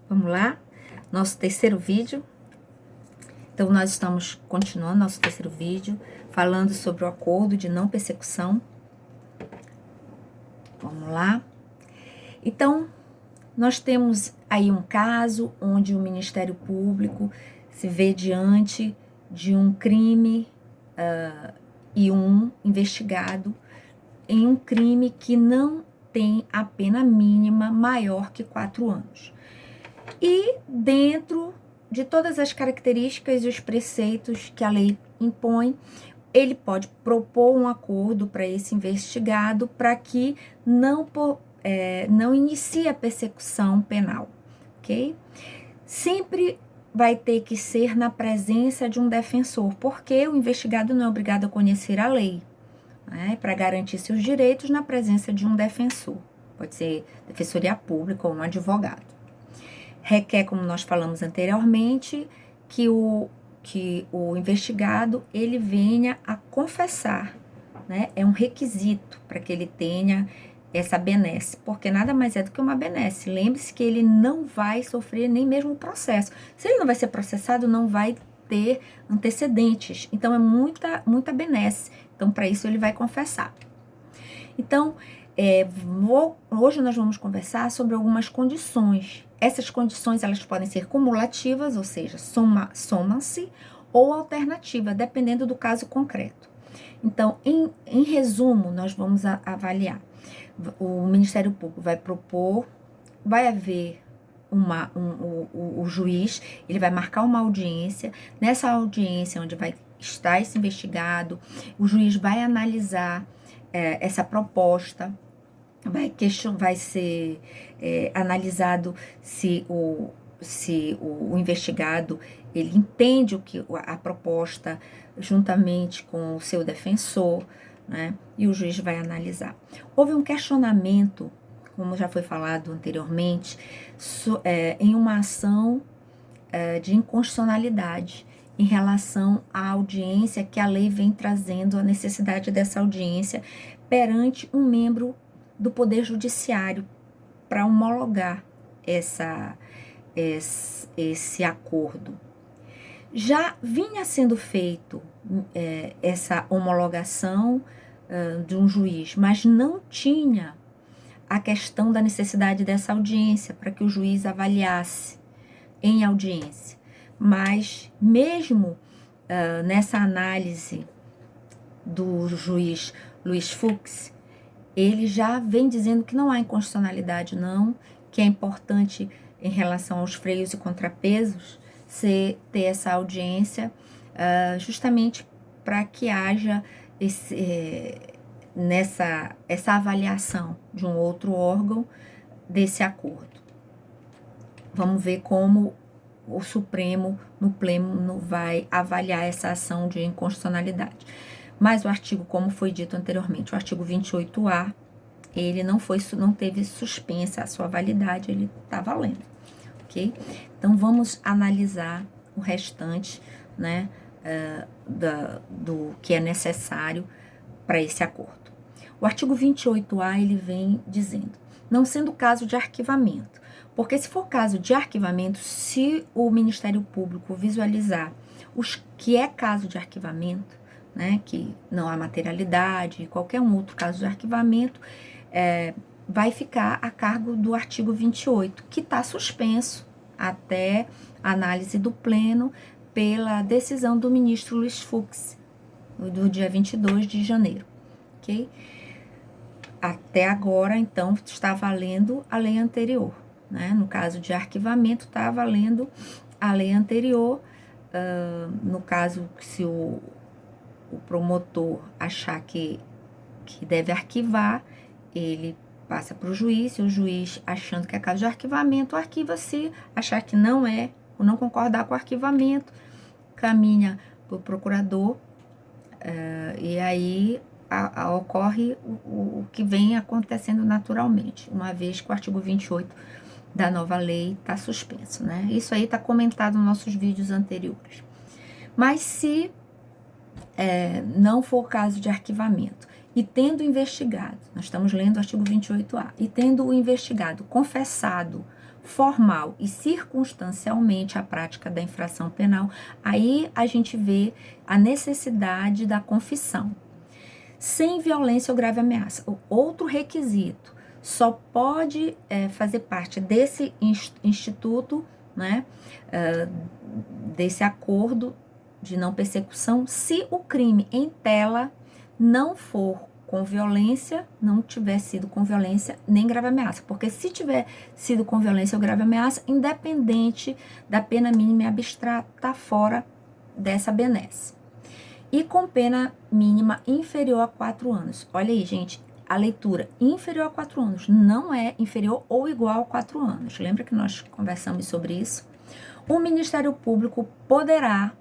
Vamos lá? Nosso terceiro vídeo. Então, nós estamos continuando nosso terceiro vídeo, falando sobre o acordo de não persecução. Vamos lá? Então, nós temos aí um caso onde o Ministério Público se vê diante de um crime e um investigado em um crime que não tem a pena mínima maior que 4 anos. E dentro de todas as características e os preceitos que a lei impõe, ele pode propor um acordo para esse investigado para que não inicie a persecução penal, ok? Sempre vai ter que ser na presença de um defensor, porque o investigado não é obrigado a conhecer a lei, né, para garantir seus direitos na presença de um defensor. Pode ser defensoria pública ou um advogado. Requer, como nós falamos anteriormente, que o investigado ele venha a confessar, né? É um requisito para que ele tenha essa benesse, porque nada mais é do que uma benesse. Lembre-se que ele não vai sofrer nem mesmo o processo. Se ele não vai ser processado, não vai ter antecedentes. Então, é muita benesse. Então, para isso, ele vai confessar. Então, hoje nós vamos conversar sobre algumas condições. Essas condições, elas podem ser cumulativas, ou seja, somam-se, ou alternativa, dependendo do caso concreto. Então, em resumo, nós vamos avaliar. O Ministério Público vai propor, vai haver o juiz, ele vai marcar uma audiência. Nessa audiência, onde vai estar esse investigado, o juiz vai analisar essa proposta, vai ser analisado se o investigado ele entende a proposta juntamente com o seu defensor, né? E o juiz vai analisar. Houve um questionamento, como já foi falado anteriormente, em uma ação de inconstitucionalidade em relação à audiência que a lei vem trazendo, a necessidade dessa audiência perante um membro do Poder Judiciário para homologar esse acordo. Já vinha sendo feito essa homologação de um juiz, mas não tinha a questão da necessidade dessa audiência para que o juiz avaliasse em audiência. Mas mesmo nessa análise do juiz Luiz Fux, ele já vem dizendo que não há inconstitucionalidade não, que é importante em relação aos freios e contrapesos ter essa audiência justamente para que haja essa avaliação de um outro órgão desse acordo. Vamos ver como o Supremo, no pleno, vai avaliar essa ação de inconstitucionalidade. Mas o artigo, como foi dito anteriormente, o artigo 28A, ele não teve suspensa a sua validade, ele está valendo, ok? Então, vamos analisar o restante, né, do que é necessário para esse acordo. O artigo 28A, ele vem dizendo, não sendo caso de arquivamento, porque se for caso de arquivamento, se o Ministério Público visualizar os que é caso de arquivamento, né, que não há materialidade, qualquer um outro caso de arquivamento, vai ficar a cargo do artigo 28, que está suspenso até a análise do pleno pela decisão do ministro Luiz Fux, do dia 22 de janeiro, ok? Até agora, então, está valendo a lei anterior, né? No caso de arquivamento, está valendo a lei anterior. No caso, se o promotor achar que deve arquivar, ele passa para o juiz, e o juiz, achando que é caso de arquivamento, arquiva. Se achar que não é, ou não concordar com o arquivamento, caminha para o procurador, e aí ocorre o que vem acontecendo naturalmente, uma vez que o artigo 28 da nova lei está suspenso, né? Isso aí está comentado nos nossos vídeos anteriores. Mas se não for caso de arquivamento, e tendo investigado, nós estamos lendo o artigo 28A, e tendo o investigado confessado formal e circunstancialmente a prática da infração penal, aí a gente vê a necessidade da confissão. Sem violência ou grave ameaça. O outro requisito, só pode fazer parte desse instituto, né, desse acordo de não persecução, se o crime em tela não for com violência, não tiver sido com violência nem grave ameaça. Porque se tiver sido com violência ou grave ameaça, independente da pena mínima e abstrata, tá fora dessa benesse. E com pena mínima inferior a 4 anos. Olha aí, gente, a leitura inferior a 4 anos não é inferior ou igual a 4 anos. Lembra que nós conversamos sobre isso? O Ministério Público poderá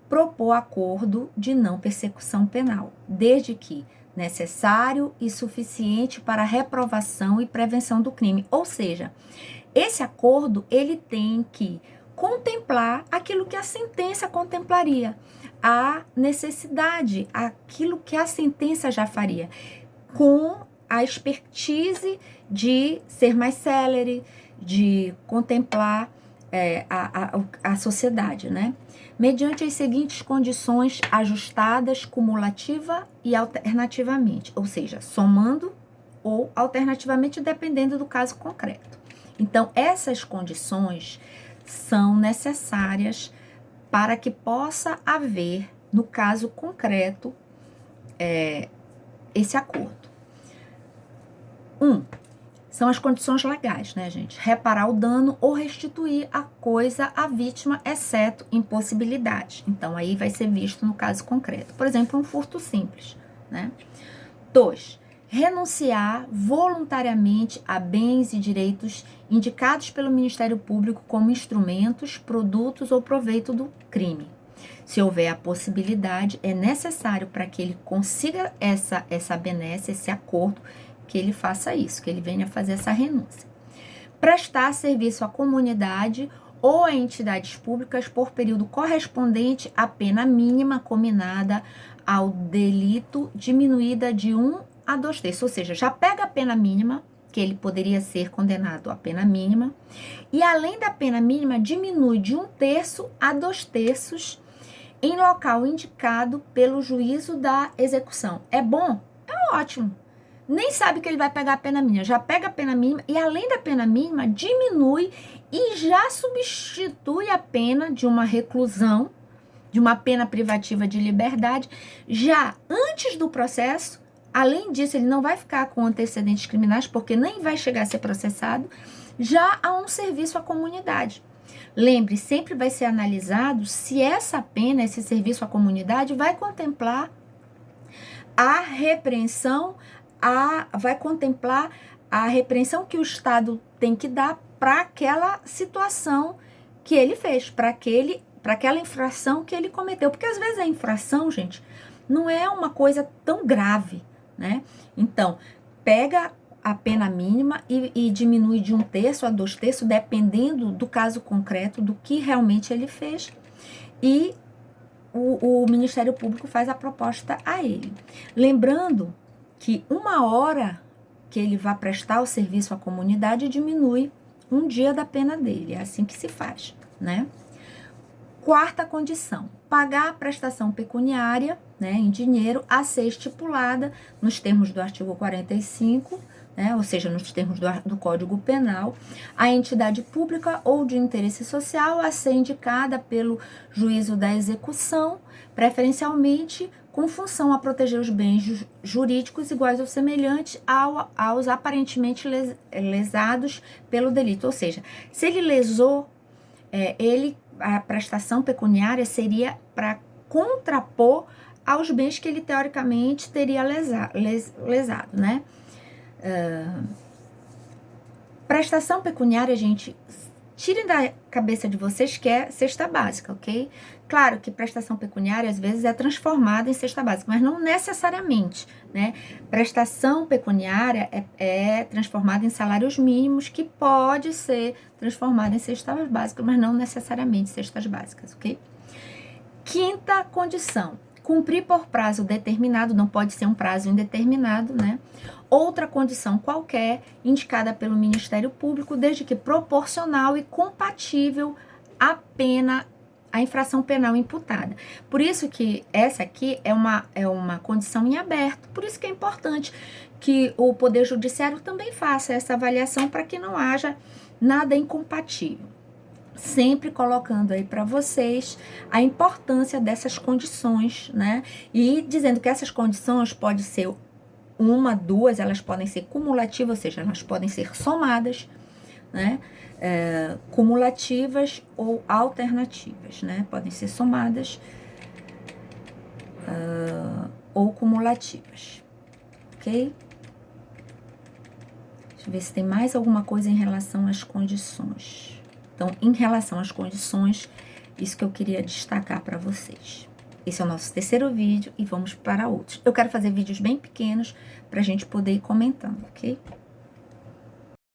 propor acordo de não persecução penal, desde que necessário e suficiente para reprovação e prevenção do crime. Ou seja, esse acordo ele tem que contemplar aquilo que a sentença contemplaria, a necessidade, aquilo que a sentença já faria, com a expertise de ser mais célere, de contemplar a sociedade, né? Mediante as seguintes condições ajustadas cumulativa e alternativamente, ou seja, somando ou alternativamente, dependendo do caso concreto. Então, essas condições são necessárias para que possa haver, no caso concreto, esse acordo. São as condições legais, né, gente? Reparar o dano ou restituir a coisa à vítima, exceto impossibilidade. Então, aí vai ser visto no caso concreto. Por exemplo, um furto simples, né? 2. Renunciar voluntariamente a bens e direitos indicados pelo Ministério Público como instrumentos, produtos ou proveito do crime. Se houver a possibilidade, é necessário para que ele consiga essa benesse, esse acordo, que ele faça isso, que ele venha fazer essa renúncia. Prestar serviço à comunidade ou a entidades públicas por período correspondente à pena mínima combinada ao delito, diminuída de 1 a 2 terços. Ou seja, já pega a pena mínima, que ele poderia ser condenado à pena mínima, e além da pena mínima, diminui de 1 terço a 2 terços em local indicado pelo juízo da execução. É bom? É ótimo. Nem sabe que ele vai pegar a pena mínima, já pega a pena mínima e além da pena mínima, diminui e já substitui a pena de uma reclusão, de uma pena privativa de liberdade, já antes do processo. Além disso, ele não vai ficar com antecedentes criminais, porque nem vai chegar a ser processado, já há um serviço à comunidade. Lembre, sempre vai ser analisado se essa pena, esse serviço à comunidade, vai contemplar a repreensão, vai contemplar a repreensão que o Estado tem que dar para aquela situação que ele fez, para aquela infração que ele cometeu. Porque às vezes a infração, gente, não é uma coisa tão grave, né? Então, pega a pena mínima e diminui de 1 terço a 2 terços, dependendo do caso concreto, do que realmente ele fez, e o Ministério Público faz a proposta a ele. Lembrando que 1 hora que ele vai prestar o serviço à comunidade diminui 1 dia da pena dele. É assim que se faz, né? 4ª condição, pagar a prestação pecuniária, né, em dinheiro, a ser estipulada nos termos do artigo 45, né, ou seja, nos termos do Código Penal, a entidade pública ou de interesse social a ser indicada pelo juízo da execução, preferencialmente com função a proteger os bens jurídicos iguais ou semelhantes aos aparentemente lesados pelo delito. Ou seja, se ele lesou, a prestação pecuniária seria para contrapor aos bens que ele teoricamente teria lesado, né? Prestação pecuniária, gente, tirem da cabeça de vocês que é cesta básica, ok? Claro que prestação pecuniária às vezes é transformada em cesta básica, mas não necessariamente, né? Prestação pecuniária é transformada em salários mínimos, que pode ser transformada em cestas básicas, mas não necessariamente cestas básicas, ok? 5ª condição, cumprir por prazo determinado, não pode ser um prazo indeterminado, né? Outra condição qualquer indicada pelo Ministério Público, desde que proporcional e compatível à pena, à infração penal imputada. Por isso que essa aqui é uma condição em aberto, por isso que é importante que o Poder Judiciário também faça essa avaliação para que não haja nada incompatível. Sempre colocando aí para vocês a importância dessas condições, né? E dizendo que essas condições podem ser uma, duas, elas podem ser cumulativas, ou seja, elas podem ser somadas, né? Cumulativas ou alternativas, né? Podem ser somadas ou cumulativas, ok? Deixa eu ver se tem mais alguma coisa em relação às condições. Então, em relação às condições, isso que eu queria destacar para vocês. Esse é o nosso terceiro vídeo e vamos para outros. Eu quero fazer vídeos bem pequenos para a gente poder ir comentando, ok?